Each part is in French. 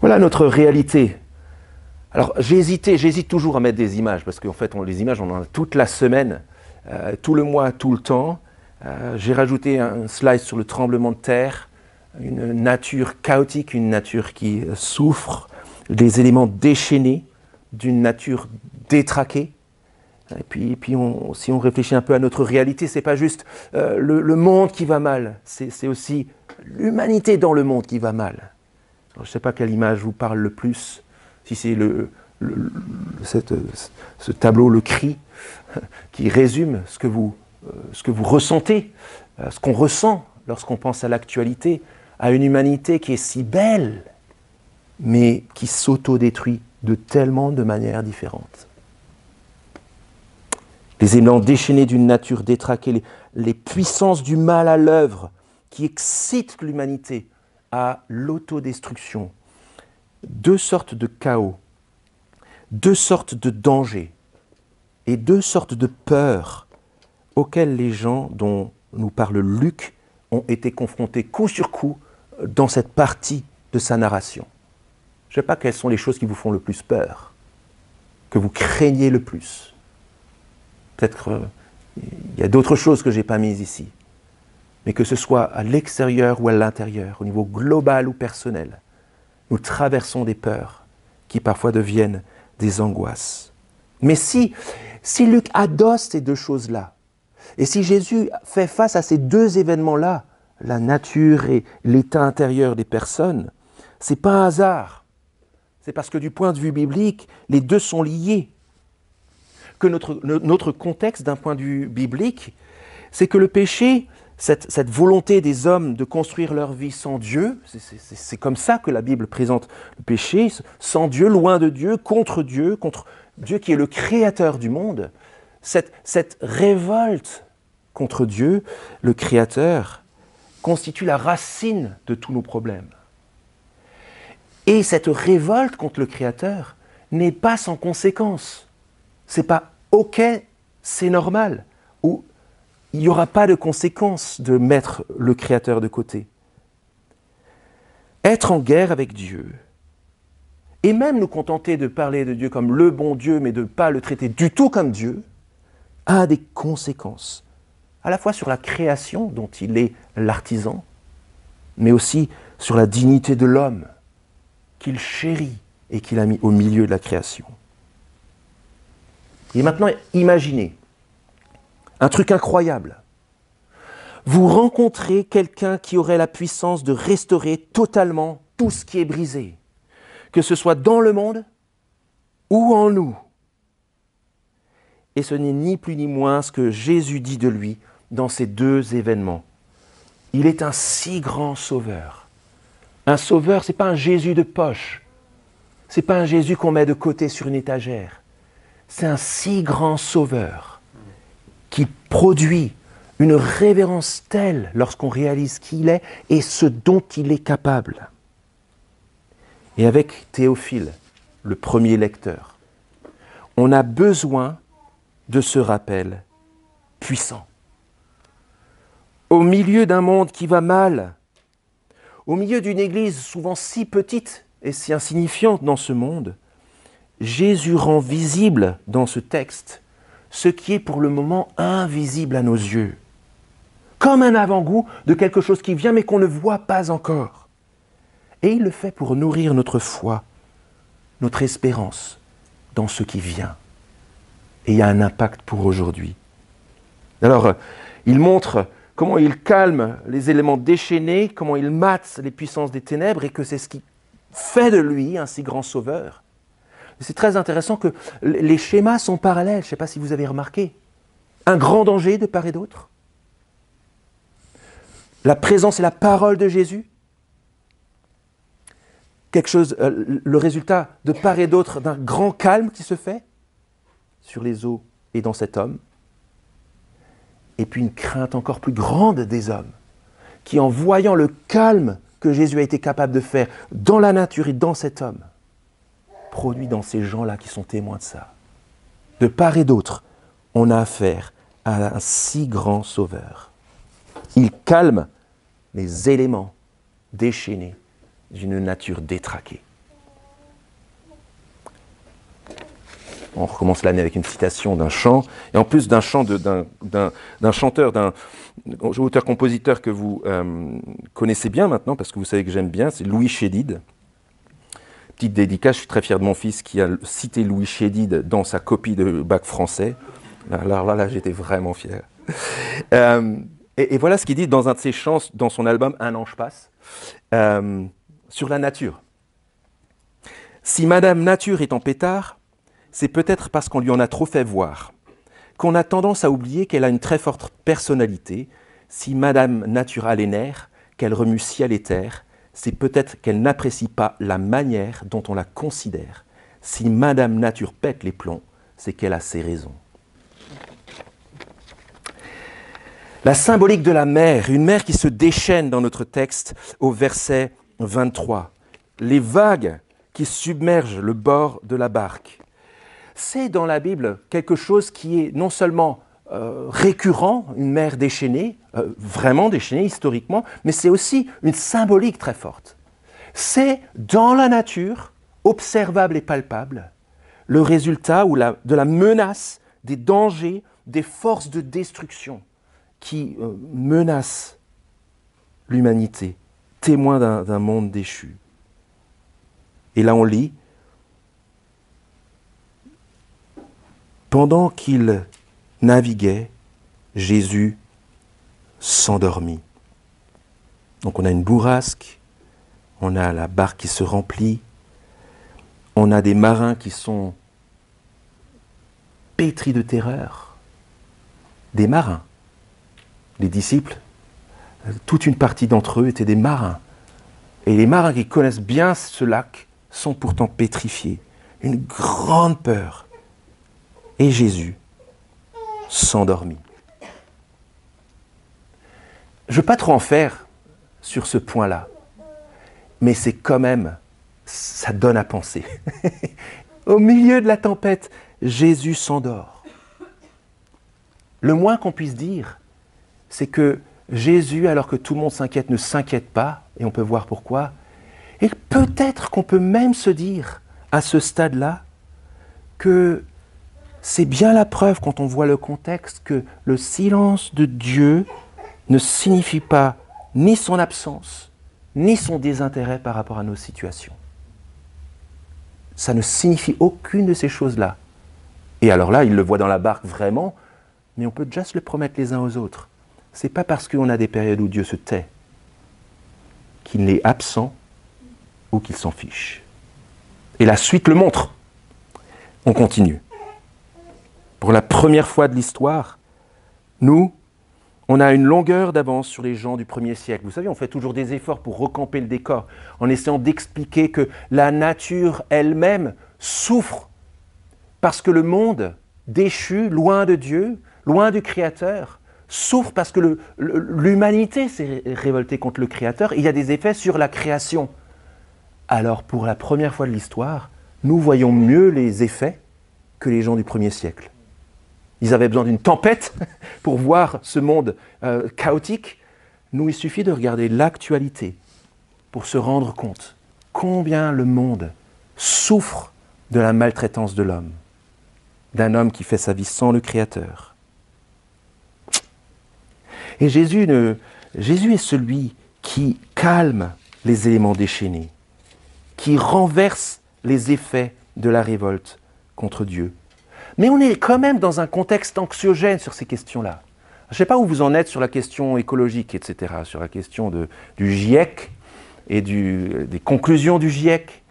Voilà notre réalité. Alors j'hésite toujours à mettre des images, parce qu'en fait, les images, on en a toute la semaine, tout le mois, tout le temps. J'ai rajouté un slide sur le tremblement de terre, une nature chaotique, une nature qui souffre, des éléments déchaînés d'une nature détraquée. Et puis si on réfléchit un peu à notre réalité, c'est pas juste le monde qui va mal, c'est aussi l'humanité dans le monde qui va mal. Alors, je ne sais pas quelle image vous parle le plus, si c'est ce tableau, le cri, qui résume ce que vous ressentez, ce qu'on ressent lorsqu'on pense à l'actualité, à une humanité qui est si belle, mais qui s'autodétruit de manières différentes. Les éléments déchaînés d'une nature détraquée, les puissances du mal à l'œuvre qui excitent l'humanité à l'autodestruction. Deux sortes de chaos, deux sortes de dangers et deux sortes de peurs auxquelles les gens dont nous parle Luc ont été confrontés coup sur coup dans cette partie de sa narration. Je ne sais pas quelles sont les choses qui vous font le plus peur, que vous craignez le plus. Peut-être il y a d'autres choses que je n'ai pas mises ici. Mais que ce soit à l'extérieur ou à l'intérieur, au niveau global ou personnel, nous traversons des peurs qui parfois deviennent des angoisses. Mais si Luc adosse ces deux choses-là, et si Jésus fait face à ces deux événements-là, la nature et l'état intérieur des personnes, ce n'est pas un hasard. C'est parce que du point de vue biblique, les deux sont liés. Que notre contexte d'un point de vue biblique, c'est que le péché, cette volonté des hommes de construire leur vie sans Dieu, c'est comme ça que la Bible présente le péché, sans Dieu, loin de Dieu, contre Dieu qui est le créateur du monde. Cette révolte contre Dieu, le créateur, constitue la racine de tous nos problèmes. Et cette révolte contre le créateur n'est pas sans conséquence. C'est pas « ok, c'est normal » ou il n'y aura pas de conséquence de mettre le Créateur de côté. Être en guerre avec Dieu, et même nous contenter de parler de Dieu comme le bon Dieu, mais de ne pas le traiter du tout comme Dieu, a des conséquences, à la fois sur la création dont il est l'artisan, mais aussi sur la dignité de l'homme qu'il chérit et qu'il a mis au milieu de la création. Et maintenant, imaginez un truc incroyable. Vous rencontrez quelqu'un qui aurait la puissance de restaurer totalement tout ce qui est brisé, que ce soit dans le monde ou en nous. Et ce n'est ni plus ni moins ce que Jésus dit de lui dans ces deux événements. Il est un si grand sauveur. Un sauveur, ce n'est pas un Jésus de poche. Ce n'est pas un Jésus qu'on met de côté sur une étagère. C'est un si grand sauveur qui produit une révérence telle lorsqu'on réalise qui il est et ce dont il est capable. Et avec Théophile, le premier lecteur, on a besoin de ce rappel puissant. Au milieu d'un monde qui va mal, au milieu d'une église souvent si petite et si insignifiante dans ce monde, Jésus rend visible dans ce texte ce qui est pour le moment invisible à nos yeux, comme un avant-goût de quelque chose qui vient mais qu'on ne voit pas encore. Et il le fait pour nourrir notre foi, notre espérance dans ce qui vient. Et il y a un impact pour aujourd'hui. Alors, il montre comment il calme les éléments déchaînés, comment il mate les puissances des ténèbres et que c'est ce qui fait de lui un si grand sauveur. C'est très intéressant que les schémas sont parallèles, je ne sais pas si vous avez remarqué. Un grand danger de part et d'autre. La présence et la parole de Jésus. Quelque chose, le résultat de part et d'autre d'un grand calme qui se fait sur les eaux et dans cet homme. Et puis une crainte encore plus grande des hommes, qui en voyant le calme que Jésus a été capable de faire dans la nature et dans cet homme, produit dans ces gens-là qui sont témoins de ça. De part et d'autre, on a affaire à un si grand sauveur. Il calme les éléments déchaînés d'une nature détraquée. On recommence l'année avec une citation d'un chant, et en plus d'un chant d'un chanteur, d'un auteur-compositeur que vous connaissez bien maintenant, parce que vous savez que j'aime bien, c'est Louis Chédid. Petite dédicace, je suis très fier de mon fils qui a cité Louis Chédid dans sa copie de bac français. Alors là j'étais vraiment fier. Et voilà ce qu'il dit dans un de ses chants, dans son album Un ange passe, sur la nature. Si Madame Nature est en pétard, c'est peut-être parce qu'on lui en a trop fait voir, qu'on a tendance à oublier qu'elle a une très forte personnalité. Si Madame Nature a les nerfs, qu'elle remue ciel et terre, c'est peut-être qu'elle n'apprécie pas la manière dont on la considère. Si Madame Nature pète les plombs, c'est qu'elle a ses raisons. La symbolique de la mer, une mer qui se déchaîne dans notre texte au verset 23. Les vagues qui submergent le bord de la barque. C'est dans la Bible quelque chose qui est non seulement récurrent, une mer déchaînée, vraiment déchaînée historiquement, mais c'est aussi une symbolique très forte. C'est dans la nature, observable et palpable, le résultat de la menace, des dangers, des forces de destruction qui menacent l'humanité, témoin d'un monde déchu. Et là on lit, pendant qu'il naviguait, Jésus s'endormit. Donc on a une bourrasque, on a la barque qui se remplit, on a des marins qui sont pétris de terreur. Des marins. Les disciples, toute une partie d'entre eux étaient des marins. Et les marins qui connaissent bien ce lac sont pourtant pétrifiés. Une grande peur. Et Jésus s'endormit. Je ne veux pas trop en faire sur ce point-là, mais c'est quand même, ça donne à penser. Au milieu de la tempête, Jésus s'endort. Le moins qu'on puisse dire, c'est que Jésus, alors que tout le monde s'inquiète, ne s'inquiète pas, et on peut voir pourquoi. Et peut-être qu'on peut même se dire, à ce stade-là, que c'est bien la preuve, quand on voit le contexte, que le silence de Dieu ne signifie pas ni son absence, ni son désintérêt par rapport à nos situations. Ça ne signifie aucune de ces choses-là. Et alors là, il le voit dans la barque vraiment, mais on peut déjà se le promettre les uns aux autres. C'est pas parce qu'on a des périodes où Dieu se tait qu'il est absent ou qu'il s'en fiche. Et la suite le montre. On continue. Pour la première fois de l'histoire, nous, on a une longueur d'avance sur les gens du 1er siècle. Vous savez, on fait toujours des efforts pour recamper le décor, en essayant d'expliquer que la nature elle-même souffre parce que le monde déchu, loin de Dieu, loin du Créateur, souffre parce que l'humanité s'est révoltée contre le Créateur. Et il y a des effets sur la création. Alors, pour la première fois de l'histoire, nous voyons mieux les effets que les gens du 1er siècle. Ils avaient besoin d'une tempête pour voir ce monde chaotique. Nous, il suffit de regarder l'actualité pour se rendre compte combien le monde souffre de la maltraitance de l'homme, d'un homme qui fait sa vie sans le Créateur. Et Jésus est celui qui calme les éléments déchaînés, qui renverse les effets de la révolte contre Dieu. Mais on est quand même dans un contexte anxiogène sur ces questions-là. Je ne sais pas où vous en êtes sur la question écologique, etc., sur la question du GIEC et des conclusions du GIEC.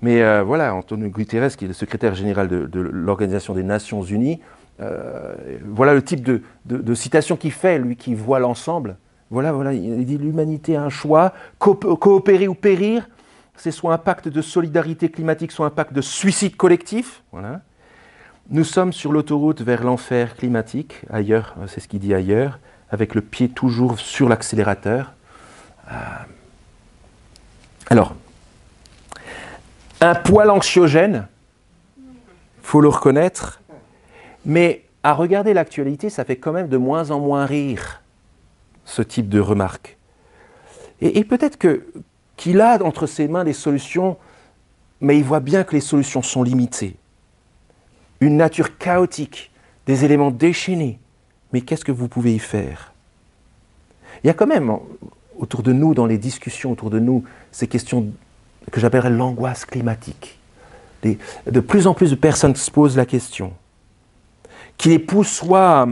Mais voilà, Antonio Guterres, qui est le secrétaire général de l'Organisation des Nations Unies, voilà le type de citation qu'il fait, lui qui voit l'ensemble. Voilà, il dit l'humanité a un choix, coopérer ou périr, c'est soit un pacte de solidarité climatique, soit un pacte de suicide collectif. Voilà. Nous sommes sur l'autoroute vers l'enfer climatique, ailleurs, c'est ce qu'il dit ailleurs, avec le pied toujours sur l'accélérateur. Alors, un poil anxiogène, il faut le reconnaître, mais à regarder l'actualité, ça fait quand même de moins en moins rire, ce type de remarques. Et peut-être qu'il a entre ses mains des solutions, mais il voit bien que les solutions sont limitées. une nature chaotique, des éléments déchaînés. Mais qu'est-ce que vous pouvez y faire? Il y a quand même, autour de nous, dans les discussions autour de nous, ces questions que j'appellerais l'angoisse climatique. De plus en plus de personnes se posent la question, qui les poussent soit à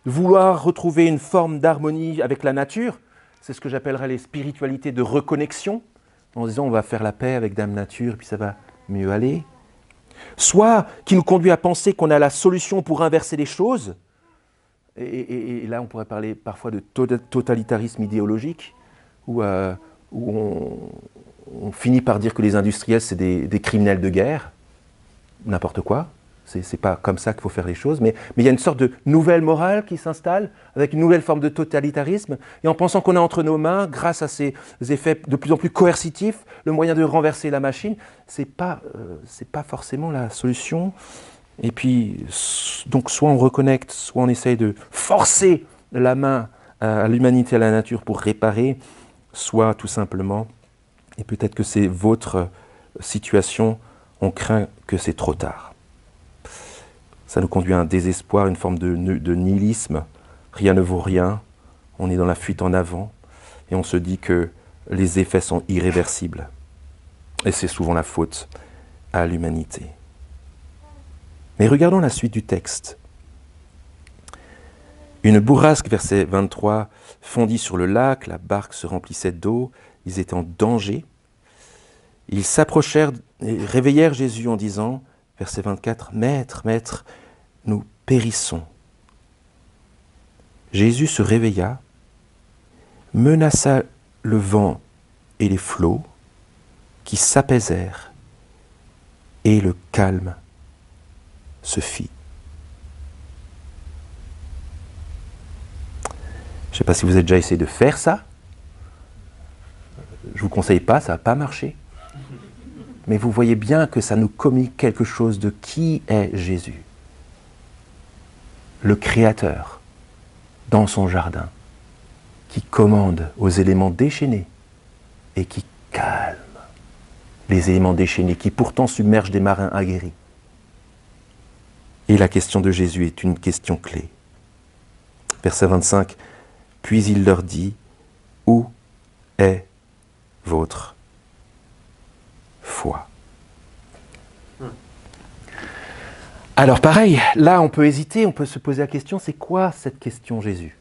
vouloir retrouver une forme d'harmonie avec la nature, c'est ce que j'appellerais les spiritualités de reconnexion, en disant on va faire la paix avec Dame Nature, puis ça va mieux aller. Soit qui nous conduit à penser qu'on a la solution pour inverser les choses, et là on pourrait parler parfois de totalitarisme idéologique, où on finit par dire que les industriels c'est des criminels de guerre, n'importe quoi. C'est pas comme ça qu'il faut faire les choses, mais il y a une sorte de nouvelle morale qui s'installe, avec une nouvelle forme de totalitarisme, et en pensant qu'on a entre nos mains, grâce à ces effets de plus en plus coercitifs, le moyen de renverser la machine, c'est pas forcément la solution. Et puis, donc soit on reconnecte, soit on essaye de forcer la main à l'humanité, à la nature pour réparer, soit tout simplement, et peut-être que c'est votre situation, on craint que c'est trop tard. Ça nous conduit à un désespoir, une forme de nihilisme. Rien ne vaut rien. On est dans la fuite en avant. Et on se dit que les effets sont irréversibles. Et c'est souvent la faute à l'humanité. Mais regardons la suite du texte. Une bourrasque, verset 23, fondit sur le lac, la barque se remplissait d'eau, ils étaient en danger. Ils s'approchèrent et réveillèrent Jésus en disant, verset 24, « Maître, Maître, nous périssons. » Jésus se réveilla, menaça le vent et les flots qui s'apaisèrent, et le calme se fit. Je ne sais pas si vous avez déjà essayé de faire ça. Je ne vous conseille pas, ça n'a pas marché. Mais vous voyez bien que ça nous communique quelque chose de qui est Jésus. Le Créateur, dans son jardin, qui commande aux éléments déchaînés et qui calme les éléments déchaînés, qui pourtant submergent des marins aguerris. Et la question de Jésus est une question clé. Verset 25, « Puis il leur dit, où est votre foi ?» Alors pareil, là on peut hésiter, on peut se poser la question, c'est quoi cette question Jésus?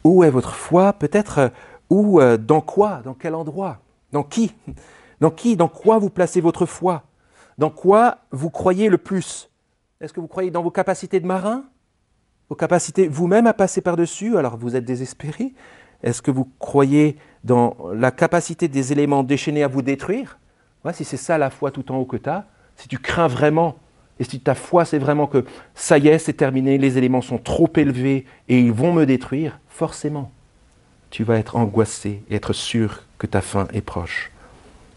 Où est votre foi? Peut-être où, dans quoi, dans quel endroit? Dans qui? Dans quoi vous placez votre foi? Dans quoi vous croyez le plus? Est-ce que vous croyez dans vos capacités de marin? Vos capacités vous-même à passer par-dessus, alors vous êtes désespéré? Est-ce que vous croyez dans la capacité des éléments déchaînés à vous détruire? Ouais, si c'est ça la foi tout en haut que tu as, si tu crains vraiment, et si ta foi c'est vraiment que ça y est, c'est terminé, les éléments sont trop élevés et ils vont me détruire, forcément, tu vas être angoissé et être sûr que ta fin est proche.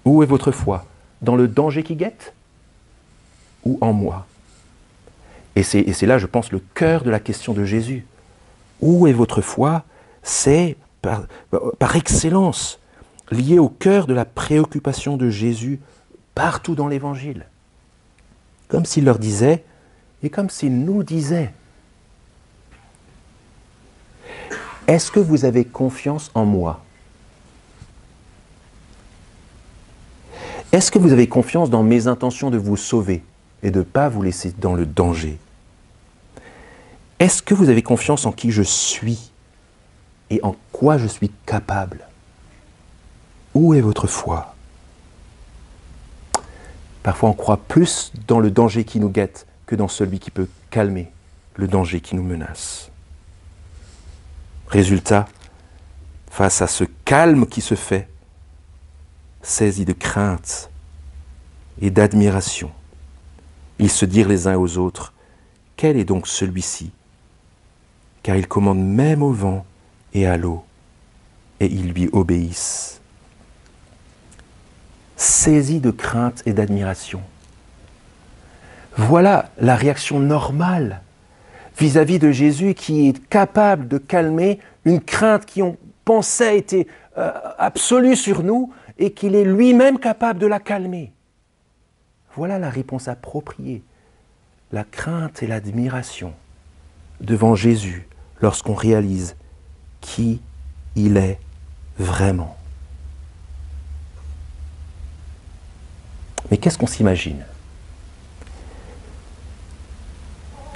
Où est votre foi? Dans le danger qui guette? Ou en moi? Et c'est là, je pense, le cœur de la question de Jésus. Où est votre foi? C'est par excellence lié au cœur de la préoccupation de Jésus partout dans l'Évangile. Comme s'il leur disait, et comme s'il nous disait, est-ce que vous avez confiance en moi? Est-ce que vous avez confiance dans mes intentions de vous sauver et de ne pas vous laisser dans le danger? Est-ce que vous avez confiance en qui je suis et en quoi je suis capable? Où est votre foi? Parfois on croit plus dans le danger qui nous guette que dans celui qui peut calmer le danger qui nous menace. Résultat, face à ce calme qui se fait, saisis de crainte et d'admiration, ils se dirent les uns aux autres, « Quel est donc celui-ci ? Car il commande même au vent et à l'eau, et ils lui obéissent. » Saisis de crainte et d'admiration. Voilà la réaction normale vis-à-vis de Jésus qui est capable de calmer une crainte qui on pensait était absolue sur nous et qu'il est lui-même capable de la calmer. Voilà la réponse appropriée la crainte et l'admiration devant Jésus lorsqu'on réalise qui il est vraiment. Mais qu'est-ce qu'on s'imagine?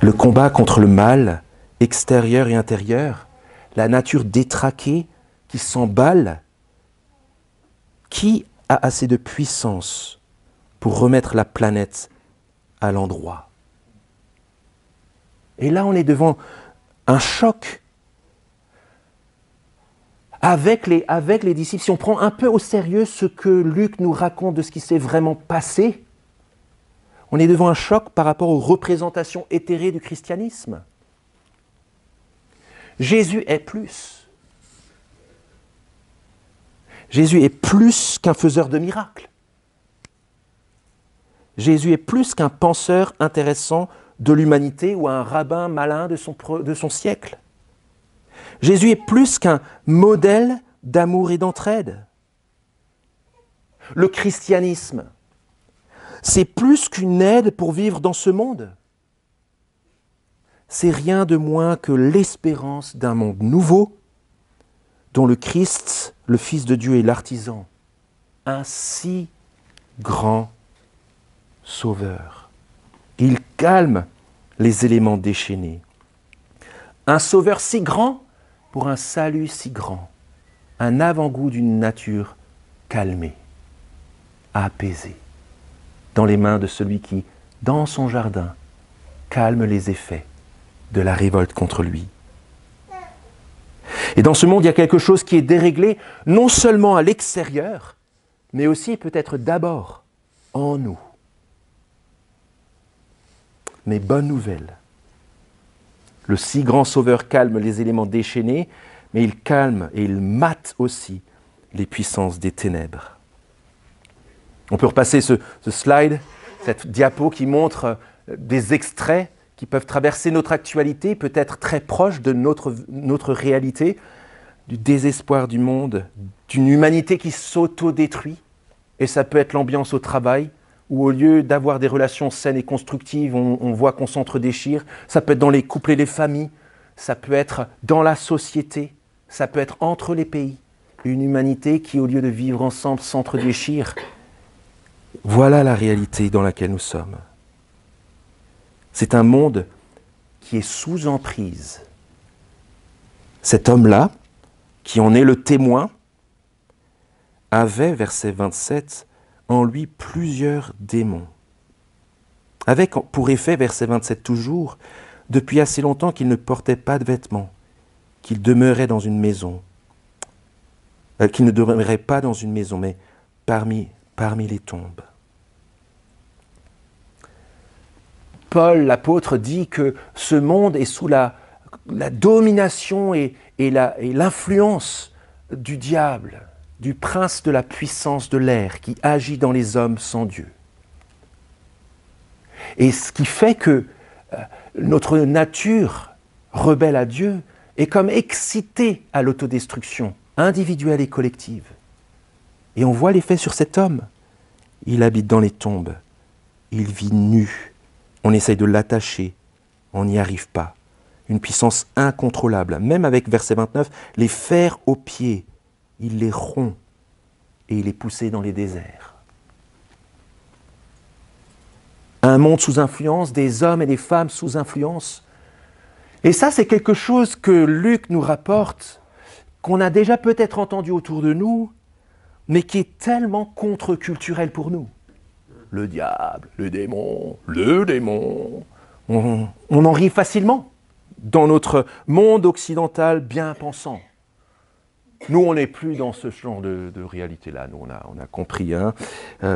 Le combat contre le mal, extérieur et intérieur, la nature détraquée qui s'emballe, qui a assez de puissance pour remettre la planète à l'endroit? Et là, on est devant un choc avec les disciples. Si on prend un peu au sérieux ce que Luc nous raconte de ce qui s'est vraiment passé, on est devant un choc par rapport aux représentations éthérées du christianisme. Jésus est plus. Jésus est plus qu'un faiseur de miracles. Jésus est plus qu'un penseur intéressant de l'humanité ou un rabbin malin de son siècle. Jésus est plus qu'un modèle d'amour et d'entraide. Le christianisme, c'est plus qu'une aide pour vivre dans ce monde. C'est rien de moins que l'espérance d'un monde nouveau dont le Christ, le Fils de Dieu, est l'artisan. Un si grand Sauveur. Il calme les éléments déchaînés. Un Sauveur si grand pour un salut si grand. Un avant-goût d'une nature calmée, apaisée, dans les mains de celui qui, dans son jardin, calme les effets de la révolte contre lui. Et dans ce monde, il y a quelque chose qui est déréglé, non seulement à l'extérieur, mais aussi peut-être d'abord en nous. Mais bonne nouvelle, le si grand Sauveur calme les éléments déchaînés, mais il calme et il mate aussi les puissances des ténèbres. On peut repasser ce slide, cette diapo qui montre des extraits qui peuvent traverser notre actualité, peut-être très proche de notre réalité, du désespoir du monde, d'une humanité qui s'auto-détruit. Et ça peut être l'ambiance au travail, où au lieu d'avoir des relations saines et constructives, on voit qu'on s'entre-déchire. Ça peut être dans les couples et les familles, ça peut être dans la société, ça peut être entre les pays. Une humanité qui, au lieu de vivre ensemble, s'entre-déchire. Voilà la réalité dans laquelle nous sommes. C'est un monde qui est sous emprise. Cet homme-là, qui en est le témoin, avait, verset 27, en lui plusieurs démons. Avec pour effet, verset 27 toujours, depuis assez longtemps qu'il ne portait pas de vêtements, qu'il demeurait dans une maison, qu'il ne demeurait pas dans une maison, mais parmi les tombes. Paul, l'apôtre, dit que ce monde est sous la domination et l'influence du diable, du prince de la puissance de l'air qui agit dans les hommes sans Dieu. Et ce qui fait que notre nature rebelle à Dieu est comme excitée à l'autodestruction individuelle et collective. Et on voit l'effet sur cet homme. Il habite dans les tombes, il vit nu. On essaye de l'attacher, on n'y arrive pas. Une puissance incontrôlable. Même avec, verset 29, les fers aux pieds, il les rompt et il est poussé dans les déserts. Un monde sous influence, des hommes et des femmes sous influence. Et ça, c'est quelque chose que Luc nous rapporte, qu'on a déjà peut-être entendu autour de nous, mais qui est tellement contre-culturel pour nous. Le diable, le démon. On en rit facilement dans notre monde occidental bien pensant. Nous, on n'est plus dans ce genre de réalité-là. Nous, on a compris. Hein.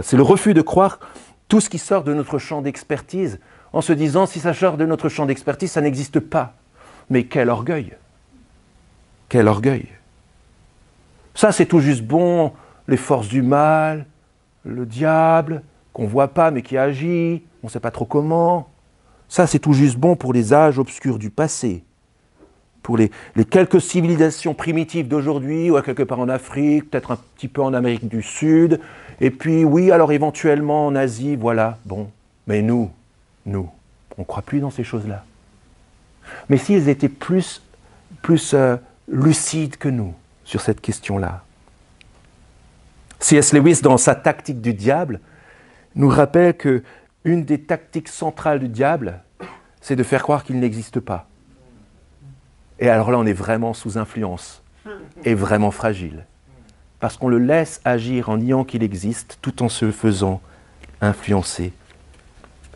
C'est le refus de croire tout ce qui sort de notre champ d'expertise en se disant, si ça sort de notre champ d'expertise, ça n'existe pas. Mais quel orgueil! Quel orgueil! Ça, c'est tout juste bon, les forces du mal, le diable, qu'on ne voit pas mais qui agit, on ne sait pas trop comment. Ça, c'est tout juste bon pour les âges obscurs du passé, pour les quelques civilisations primitives d'aujourd'hui, ou quelque part en Afrique, peut-être un petit peu en Amérique du Sud, et puis oui, alors éventuellement en Asie, voilà, bon. Mais nous, On ne croit plus dans ces choses-là. Mais s'ils étaient plus lucides que nous sur cette question-là. C.S. Lewis, dans sa tactique du diable, nous rappelle qu'une des tactiques centrales du diable, c'est de faire croire qu'il n'existe pas. Et alors là, on est vraiment sous influence et vraiment fragile. Parce qu'on le laisse agir en niant qu'il existe, tout en se faisant influencer.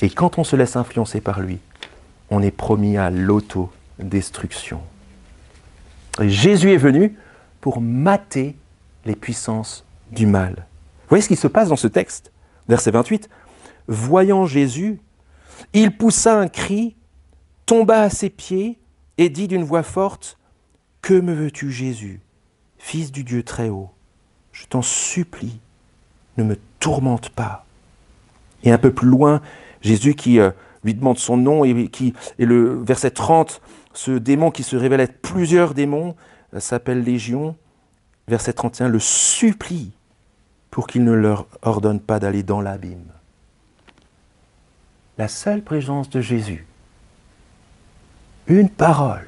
Et quand on se laisse influencer par lui, on est promis à l'autodestruction. Et Jésus est venu pour mater les puissances du mal. Vous voyez ce qui se passe dans ce texte, verset 28. Voyant Jésus, il poussa un cri, tomba à ses pieds et dit d'une voix forte, « Que me veux-tu, Jésus, fils du Dieu très haut? Je t'en supplie, ne me tourmente pas. » Et un peu plus loin, Jésus qui lui demande son nom, et le verset 30, ce démon qui se révèle être plusieurs démons, s'appelle Légion. Verset 31, le supplie pour qu'il ne leur ordonne pas d'aller dans l'abîme. La seule présence de Jésus, une parole,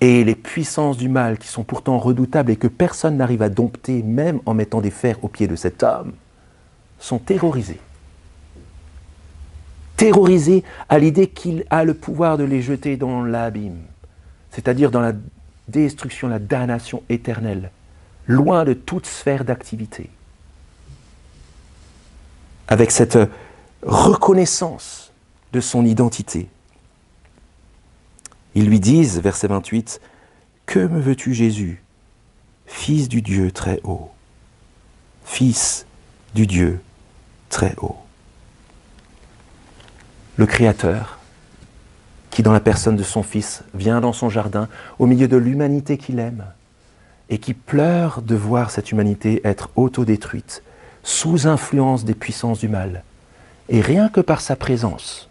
et les puissances du mal qui sont pourtant redoutables et que personne n'arrive à dompter, même en mettant des fers aux pieds de cet homme, sont terrorisés. Terrorisés à l'idée qu'il a le pouvoir de les jeter dans l'abîme, c'est-à-dire dans la destruction, la damnation éternelle, loin de toute sphère d'activité. Avec cette reconnaissance de son identité. Ils lui disent, verset 28, « Que me veux-tu, Jésus, fils du Dieu très haut, fils du Dieu très haut. » Le Créateur, qui dans la personne de son Fils vient dans son jardin, au milieu de l'humanité qu'il aime, et qui pleure de voir cette humanité être autodétruite, sous influence des puissances du mal, et rien que par sa présence,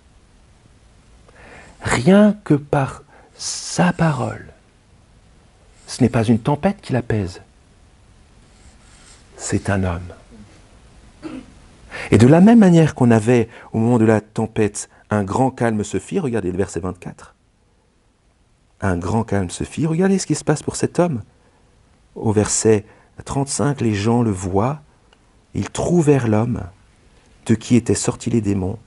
rien que par sa parole, ce n'est pas une tempête qui l'apaise, c'est un homme. Et de la même manière qu'on avait, au moment de la tempête, un grand calme se fit, regardez le verset 24, un grand calme se fit, regardez ce qui se passe pour cet homme. Au verset 35, les gens le voient, ils trouvèrent l'homme de qui étaient sortis les démons,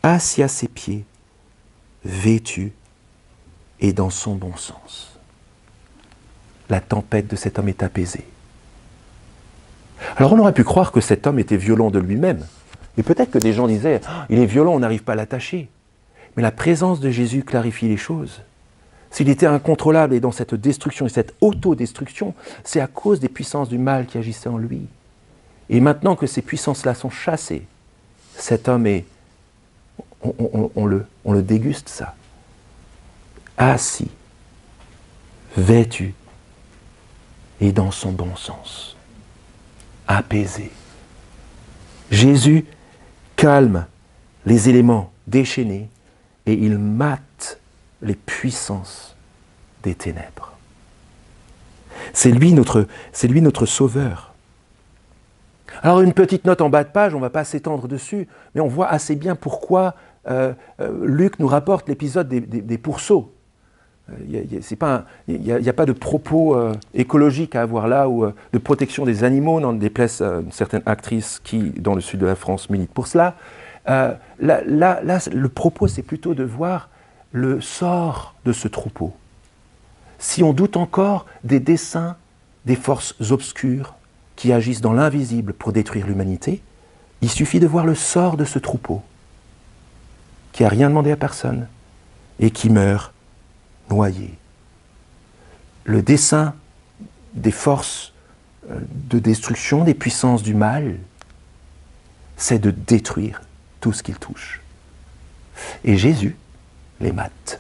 assis à ses pieds, vêtu et dans son bon sens. La tempête de cet homme est apaisée. Alors on aurait pu croire que cet homme était violent de lui-même. Et peut-être que des gens disaient « il est violent, on n'arrive pas à l'attacher ». Mais la présence de Jésus clarifie les choses. S'il était incontrôlable et dans cette destruction et cette autodestruction, c'est à cause des puissances du mal qui agissaient en lui. Et maintenant que ces puissances-là sont chassées, cet homme est... On le déguste, ça. Assis, vêtu et dans son bon sens. Apaisé. Jésus calme les éléments déchaînés et il mate les puissances des ténèbres. C'est lui notre sauveur. Alors une petite note en bas de page, on ne va pas s'étendre dessus, mais on voit assez bien pourquoi Luc nous rapporte l'épisode des pourceaux. Il n'y a pas de propos écologique à avoir là, ou de protection des animaux, n'en déplaise une certaine actrice qui, dans le sud de la France, milite pour cela. Là, le propos, c'est plutôt de voir le sort de ce troupeau. Si on doute encore des desseins des forces obscures qui agissent dans l'invisible pour détruire l'humanité, il suffit de voir le sort de ce troupeau, qui n'a rien demandé à personne et qui meurt noyé. Le dessein des forces de destruction, des puissances du mal, c'est de détruire tout ce qu'ils touchent. Et Jésus les mate.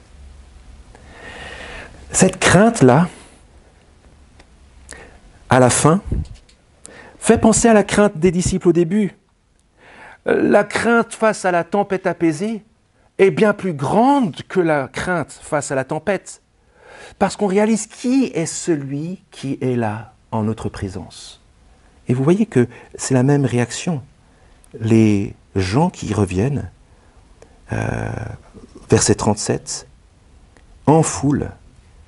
Cette crainte-là, à la fin, fait penser à la crainte des disciples au début. La crainte face à la tempête apaisée est bien plus grande que la crainte face à la tempête, parce qu'on réalise qui est celui qui est là en notre présence. Et vous voyez que c'est la même réaction. Les gens qui reviennent verset 37, en foule,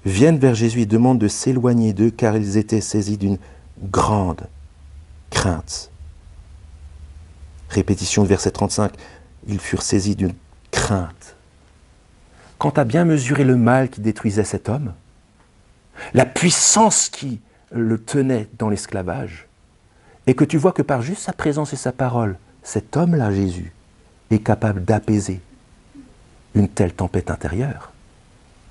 viennent vers Jésus et demandent de s'éloigner d'eux car ils étaient saisis d'une grande crainte. Répétition de verset 35, ils furent saisis d'une crainte. Quant à bien mesurer le mal qui détruisait cet homme, la puissance qui le tenait dans l'esclavage, et que tu vois que par juste sa présence et sa parole, cet homme-là, Jésus, est capable d'apaiser une telle tempête intérieure.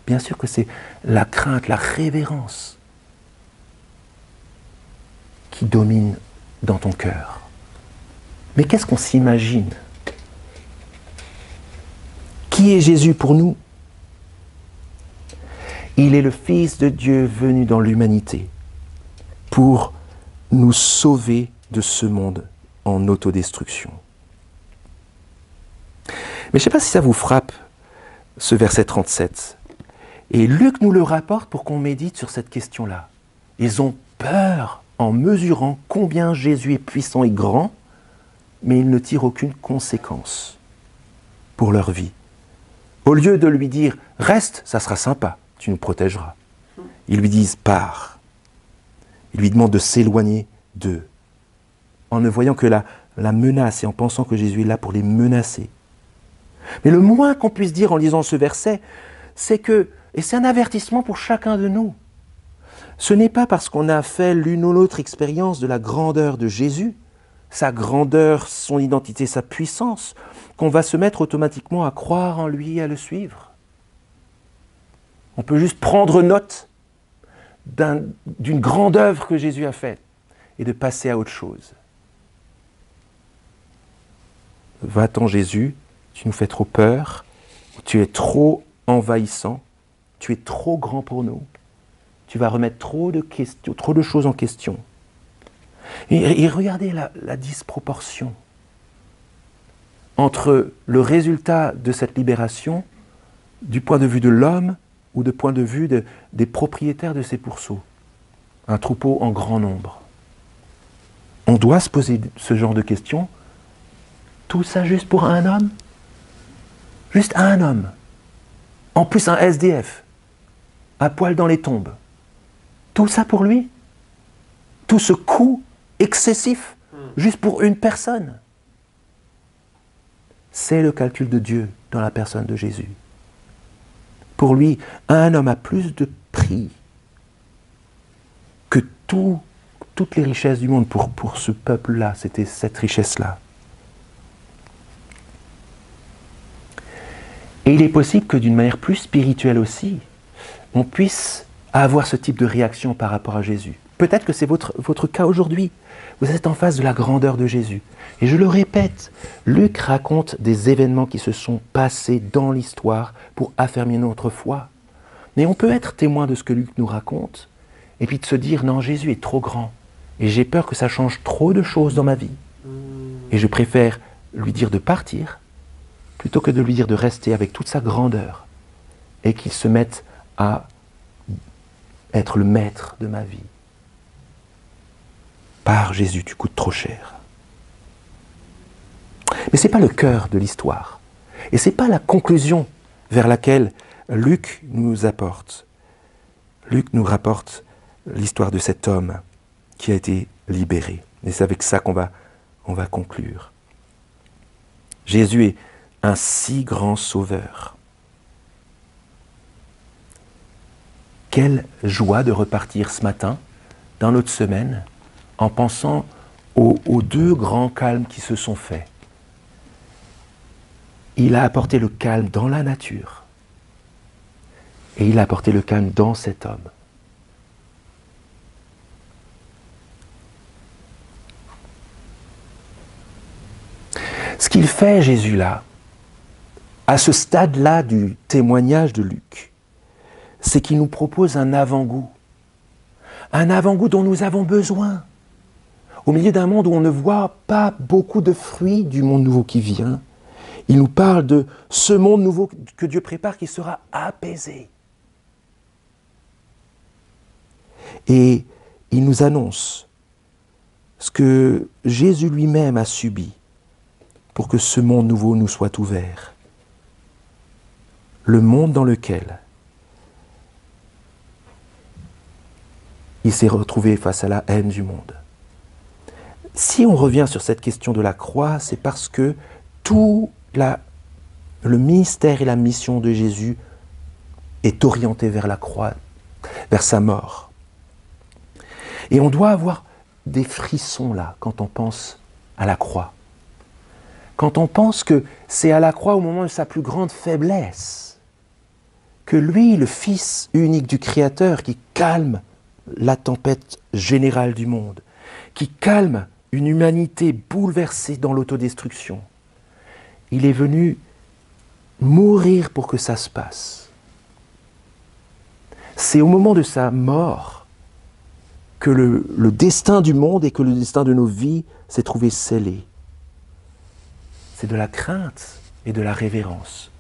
Bien sûr que c'est la crainte, la révérence qui domine dans ton cœur. Mais qu'est-ce qu'on s'imagine? Qui est Jésus pour nous? Il est le Fils de Dieu venu dans l'humanité pour nous sauver de ce monde en autodestruction. Mais je ne sais pas si ça vous frappe, ce verset 37. Et Luc nous le rapporte pour qu'on médite sur cette question-là. Ils ont peur en mesurant combien Jésus est puissant et grand, mais ils ne tirent aucune conséquence pour leur vie. Au lieu de lui dire « Reste, ça sera sympa, tu nous protégeras », ils lui disent « Pars ». Ils lui demandent de s'éloigner d'eux, en ne voyant que la menace et en pensant que Jésus est là pour les menacer. Mais le moins qu'on puisse dire en lisant ce verset, c'est que, et c'est un avertissement pour chacun de nous, ce n'est pas parce qu'on a fait l'une ou l'autre expérience de la grandeur de Jésus, sa grandeur, son identité, sa puissance, qu'on va se mettre automatiquement à croire en lui et à le suivre. On peut juste prendre note d'une grande œuvre que Jésus a faite et de passer à autre chose. Va-t'en Jésus, tu nous fais trop peur, tu es trop envahissant, tu es trop grand pour nous, tu vas remettre trop de choses en question. Et regardez la disproportion entre le résultat de cette libération du point de vue de l'homme ou du point de vue des propriétaires de ces pourceaux. Un troupeau en grand nombre. On doit se poser ce genre de questions. Tout ça juste pour un homme? Juste un homme. En plus un SDF. À poil dans les tombes. Tout ça pour lui? Tout ce coût excessif juste pour une personne? C'est le calcul de Dieu dans la personne de Jésus. Pour lui, un homme a plus de prix que toutes les richesses du monde pour ce peuple-là. C'était cette richesse-là. Et il est possible que d'une manière plus spirituelle aussi, on puisse avoir ce type de réaction par rapport à Jésus. Peut-être que c'est votre cas aujourd'hui. Vous êtes en face de la grandeur de Jésus. Et je le répète, Luc raconte des événements qui se sont passés dans l'histoire pour affermir notre foi. Mais on peut être témoin de ce que Luc nous raconte, et puis de se dire, non, Jésus est trop grand, et j'ai peur que ça change trop de choses dans ma vie. Et je préfère lui dire de partir, plutôt que de lui dire de rester avec toute sa grandeur, et qu'il se mette à être le maître de ma vie. Pars Jésus, tu coûtes trop cher. Mais ce n'est pas le cœur de l'histoire. Et ce n'est pas la conclusion vers laquelle Luc nous apporte. Luc nous rapporte l'histoire de cet homme qui a été libéré. Et c'est avec ça qu'on va conclure. Jésus est un si grand sauveur. Quelle joie de repartir ce matin, dans notre semaine, en pensant aux deux grands calmes qui se sont faits. Il a apporté le calme dans la nature et il a apporté le calme dans cet homme. Ce qu'il fait, Jésus, là, à ce stade-là du témoignage de Luc, c'est qu'il nous propose un avant-goût dont nous avons besoin. Au milieu d'un monde où on ne voit pas beaucoup de fruits du monde nouveau qui vient, il nous parle de ce monde nouveau que Dieu prépare qui sera apaisé. Et il nous annonce ce que Jésus lui-même a subi pour que ce monde nouveau nous soit ouvert. le monde dans lequel il s'est retrouvé face à la haine du monde. Si on revient sur cette question de la croix, c'est parce que tout le ministère et la mission de Jésus est orienté vers la croix, vers sa mort. Et on doit avoir des frissons là quand on pense à la croix. Quand on pense que c'est à la croix au moment de sa plus grande faiblesse que lui, le Fils unique du Créateur, qui calme la tempête générale du monde, qui calme une humanité bouleversée dans l'autodestruction, il est venu mourir pour que ça se passe. C'est au moment de sa mort que le destin du monde et que le destin de nos vies s'est trouvé scellé. C'est de la crainte et de la révérence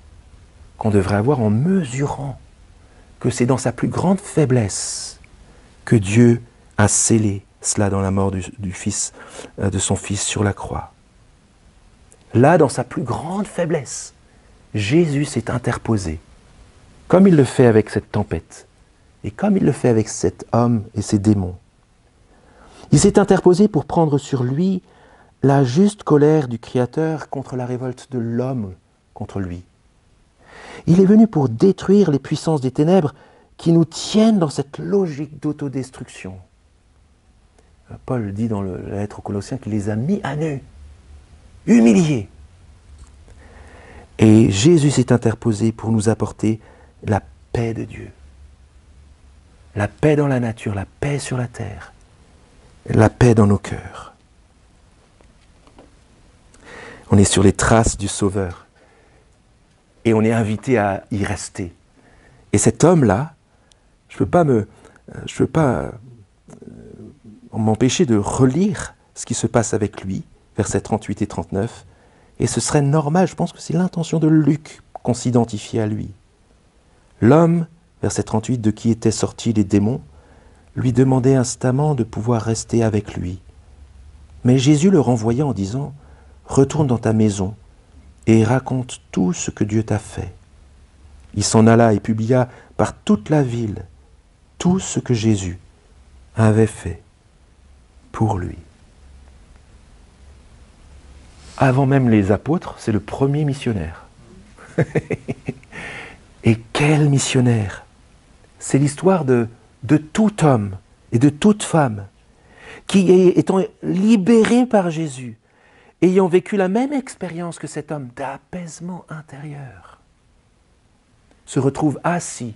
qu'on devrait avoir en mesurant que c'est dans sa plus grande faiblesse que Dieu a scellé cela dans la mort du Fils, de son Fils sur la croix. Là, dans sa plus grande faiblesse, Jésus s'est interposé, comme il le fait avec cette tempête, et comme il le fait avec cet homme et ses démons. Il s'est interposé pour prendre sur lui la juste colère du Créateur contre la révolte de l'homme contre lui. Il est venu pour détruire les puissances des ténèbres qui nous tiennent dans cette logique d'autodestruction. Paul dit dans la lettre aux Colossiens qu'il les a mis à nu, humiliés. Et Jésus s'est interposé pour nous apporter la paix de Dieu. La paix dans la nature, la paix sur la terre, la paix dans nos cœurs. On est sur les traces du Sauveur et on est invité à y rester. Et cet homme-là, je ne peux pas m'empêcher de relire ce qui se passe avec lui, versets 38 et 39, et ce serait normal, je pense que c'est l'intention de Luc qu'on s'identifie à lui. L'homme, verset 38, de qui étaient sortis les démons, lui demandait instamment de pouvoir rester avec lui. Mais Jésus le renvoya en disant « Retourne dans ta maison et raconte tout ce que Dieu t'a fait. » Il s'en alla et publia par toute la ville tout ce que Jésus avait fait pour lui. Avant même les apôtres, c'est le premier missionnaire. Et quel missionnaire! C'est l'histoire de tout homme et de toute femme qui, étant libéré par Jésus, ayant vécu la même expérience que cet homme d'apaisement intérieur, se retrouve assis,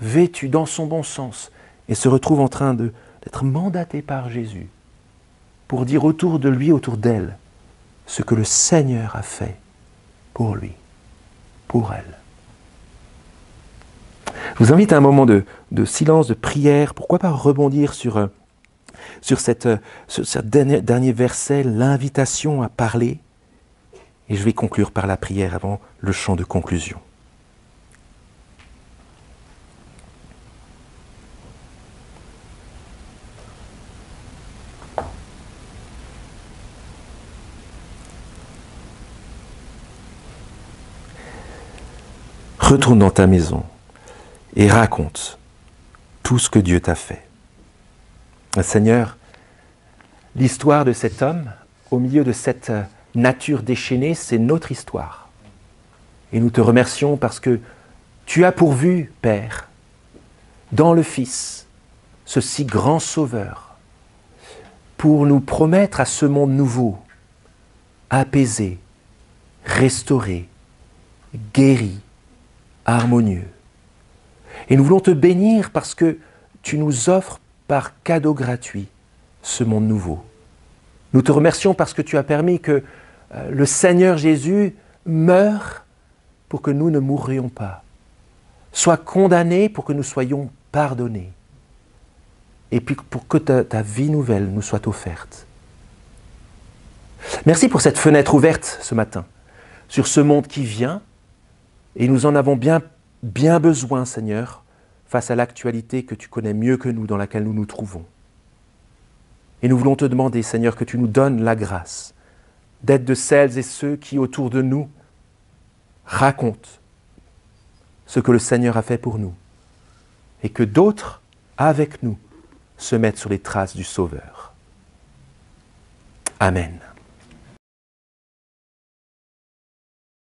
vêtu dans son bon sens, et se retrouve en train d'être mandaté par Jésus pour dire autour de lui, autour d'elle, ce que le Seigneur a fait pour lui, pour elle. Je vous invite à un moment de silence, de prière. Pourquoi pas rebondir sur ce dernier verset, l'invitation à parler. Et je vais conclure par la prière avant le chant de conclusion. Retourne dans ta maison et raconte tout ce que Dieu t'a fait. Seigneur, l'histoire de cet homme, au milieu de cette nature déchaînée, c'est notre histoire. Et nous te remercions parce que tu as pourvu, Père, dans le Fils, ce si grand Sauveur, pour nous promettre à ce monde nouveau, apaisé, restauré, guéri, harmonieux. Et nous voulons te bénir parce que tu nous offres par cadeau gratuit ce monde nouveau. Nous te remercions parce que tu as permis que le Seigneur Jésus meure pour que nous ne mourrions pas, soit condamné pour que nous soyons pardonnés, et puis pour que ta vie nouvelle nous soit offerte. Merci pour cette fenêtre ouverte ce matin, sur ce monde qui vient, et nous en avons bien besoin, Seigneur, face à l'actualité que tu connais mieux que nous, dans laquelle nous nous trouvons. Et nous voulons te demander, Seigneur, que tu nous donnes la grâce d'être de celles et ceux qui, autour de nous, racontent ce que le Seigneur a fait pour nous, et que d'autres, avec nous, se mettent sur les traces du Sauveur. Amen.